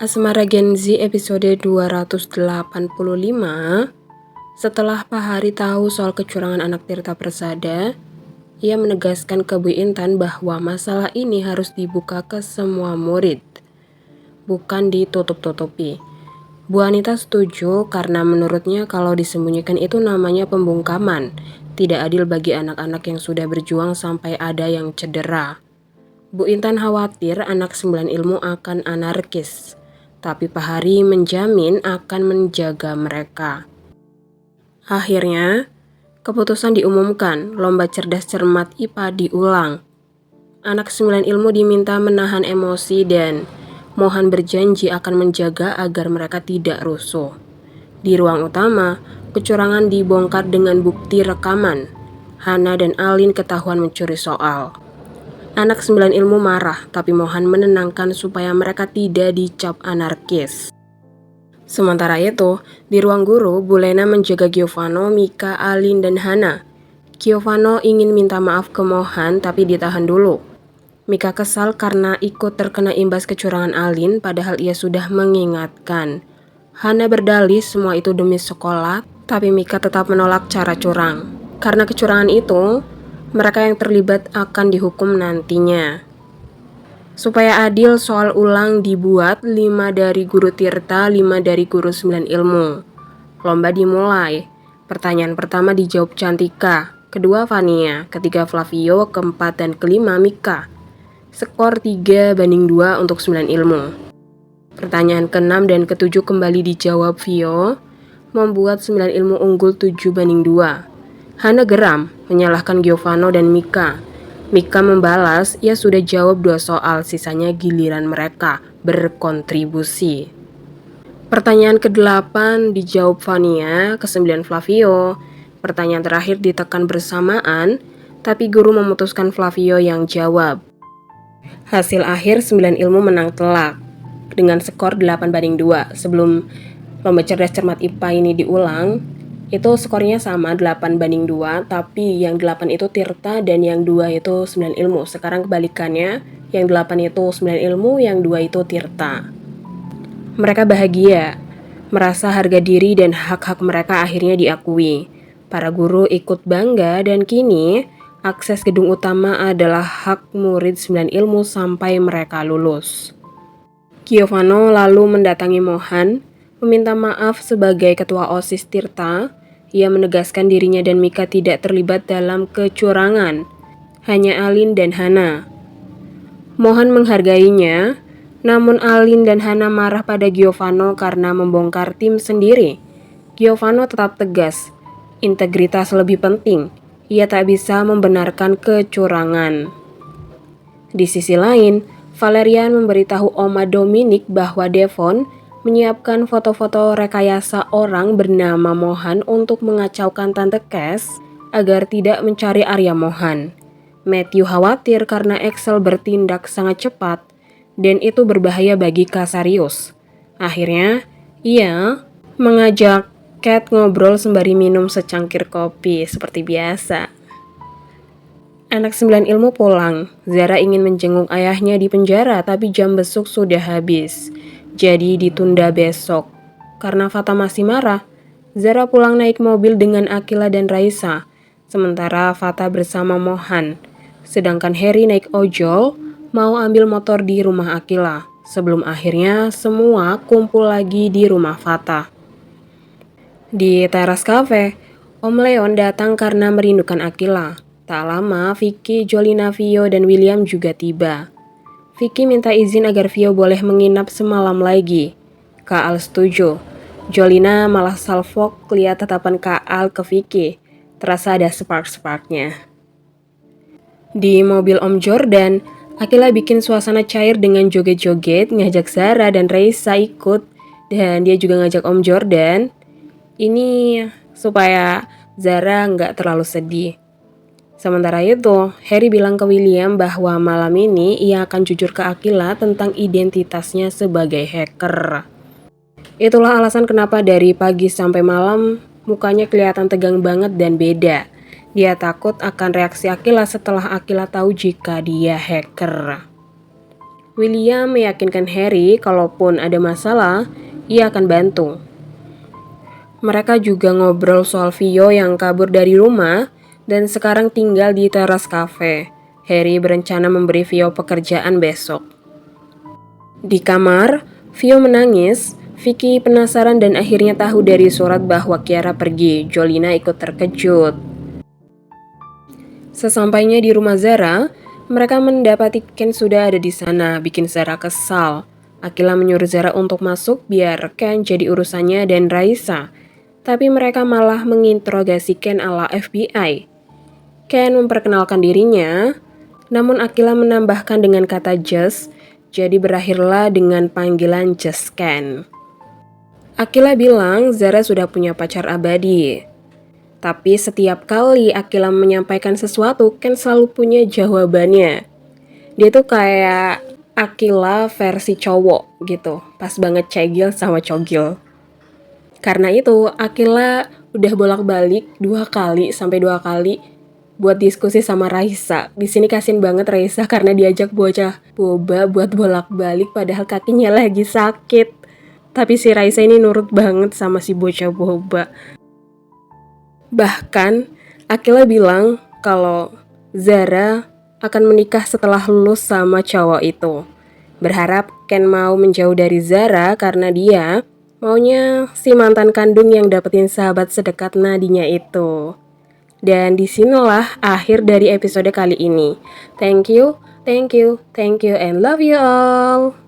Asmara Gen Z episode 285. Setelah Pak Hari tahu soal kecurangan anak Tirta Persada, ia menegaskan ke Bu Intan bahwa masalah ini harus dibuka ke semua murid, bukan ditutup-tutupi. Bu Anita setuju karena menurutnya kalau disembunyikan itu namanya pembungkaman, tidak adil bagi anak-anak yang sudah berjuang sampai ada yang cedera. Bu Intan khawatir anak 9 ilmu akan anarkis, tapi Pak Hari menjamin akan menjaga mereka. Akhirnya, keputusan diumumkan, lomba cerdas cermat IPA diulang. Anak 9 ilmu diminta menahan emosi dan mohon berjanji akan menjaga agar mereka tidak rusuh. Di ruang utama, kecurangan dibongkar dengan bukti rekaman. Hana dan Alin ketahuan mencuri soal. Anak 9 ilmu marah, tapi Mohan menenangkan supaya mereka tidak dicap anarkis. Sementara itu, di ruang guru, Bu Lena menjaga Giovanno, Mika, Alin, dan Hana. Giovanno ingin minta maaf ke Mohan, tapi ditahan dulu. Mika kesal karena ikut terkena imbas kecurangan Alin, padahal ia sudah mengingatkan. Hana berdalih semua itu demi sekolah, tapi Mika tetap menolak cara curang. Karena kecurangan itu, mereka yang terlibat akan dihukum nantinya. Supaya adil, soal ulang dibuat 5 dari guru Tirta, 5 dari guru 9 ilmu. Lomba dimulai. Pertanyaan pertama dijawab Cantika, kedua Fania, ketiga Flavio, keempat dan kelima Mika. Skor 3-2 untuk 9 ilmu. Pertanyaan ke-6 dan ke-7 kembali dijawab Vio, membuat 9 ilmu unggul 7-2. Hana geram, menyalahkan Giovanno dan Mika. Mika membalas, ia sudah jawab 2 soal, sisanya giliran mereka berkontribusi. Pertanyaan ke-8 dijawab Fania, ke-9 Flavio. Pertanyaan terakhir ditekan bersamaan, tapi guru memutuskan Flavio yang jawab. Hasil akhir 9 ilmu menang telak dengan skor 8-2. Sebelum lomba cerdas cermat IPA ini diulang, itu skornya sama 8-2, tapi yang 8 itu Tirta dan yang 2 itu 9 ilmu. Sekarang kebalikannya, yang 8 itu 9 ilmu, yang 2 itu Tirta. Mereka bahagia, merasa harga diri dan hak-hak mereka akhirnya diakui. Para guru ikut bangga dan kini akses gedung utama adalah hak murid 9 ilmu sampai mereka lulus. Giovanno lalu mendatangi Mohan, meminta maaf sebagai ketua OSIS Tirta. Ia menegaskan dirinya dan Mika tidak terlibat dalam kecurangan, hanya Alin dan Hana. Mohan menghargainya, namun Alin dan Hana marah pada Giovanno karena membongkar tim sendiri. Giovanno tetap tegas, integritas lebih penting, ia tak bisa membenarkan kecurangan. Di sisi lain, Valerian memberitahu Oma Dominic bahwa Devon menyiapkan foto-foto rekayasa orang bernama Mohan untuk mengacaukan Tante Cass agar tidak mencari Arya Mohan. Matthew khawatir karena Axel bertindak sangat cepat dan itu berbahaya bagi Casarius. Akhirnya, ia mengajak Cat ngobrol sembari minum secangkir kopi seperti biasa. Anak 9 ilmu pulang. Zara ingin menjenguk ayahnya di penjara, tapi jam besuk sudah habis. Jadi ditunda besok. Karena Fata masih marah, Zara pulang naik mobil dengan Akila dan Raisa. Sementara Fata bersama Mohan. Sedangkan Harry naik ojol, mau ambil motor di rumah Akila. Sebelum akhirnya semua kumpul lagi di rumah Fata. Di teras kafe, Om Leon datang karena merindukan Akila. Tak lama, Vicky, Jolina, Vio, dan William juga tiba. Vicky minta izin agar Vio boleh menginap semalam lagi. Kak Al setuju. Jolina malah salfok lihat tatapan Kak Al ke Vicky. Terasa ada spark-sparknya. Di mobil Om Jordan, Akila bikin suasana cair dengan joget-joget, ngajak Zara dan Raisa ikut. Dan dia juga ngajak Om Jordan. Ini supaya Zara nggak terlalu sedih. Sementara itu, Harry bilang ke William bahwa malam ini ia akan jujur ke Akila tentang identitasnya sebagai hacker. Itulah alasan kenapa dari pagi sampai malam mukanya kelihatan tegang banget dan beda. Dia takut akan reaksi Akila setelah Akila tahu jika dia hacker. William meyakinkan Harry kalaupun ada masalah, ia akan bantu. Mereka juga ngobrol soal Vio yang kabur dari rumah dan sekarang tinggal di teras kafe. Harry berencana memberi Vio pekerjaan besok. Di kamar, Vio menangis. Vicky penasaran dan akhirnya tahu dari surat bahwa Kiara pergi. Jolina ikut terkejut. Sesampainya di rumah Zara, mereka mendapati Ken sudah ada di sana, bikin Zara kesal. Akila menyuruh Zara untuk masuk biar Ken jadi urusannya dan Raisa. Tapi mereka malah menginterogasi Ken ala FBI. Ken memperkenalkan dirinya, namun Akila menambahkan dengan kata just, jadi berakhirlah dengan panggilan Just Ken. Akila bilang Zara sudah punya pacar abadi. Tapi setiap kali Akila menyampaikan sesuatu, Ken selalu punya jawabannya. Dia tuh kayak Akila versi cowok gitu, pas banget cegil sama cogil. Karena itu, Akila udah bolak-balik 2 kali buat diskusi sama Raisa. Di sini kasian banget Raisa karena diajak bocah boba buat bolak-balik padahal kakinya lagi sakit. Tapi si Raisa ini nurut banget sama si bocah boba. Bahkan, Akila bilang kalau Zara akan menikah setelah lulus sama cowok itu. Berharap Ken mau menjauh dari Zara karena dia maunya si mantan kandung yang dapetin sahabat sedekat nadinya itu. Dan disinilah akhir dari episode kali ini. Thank you, and love you all.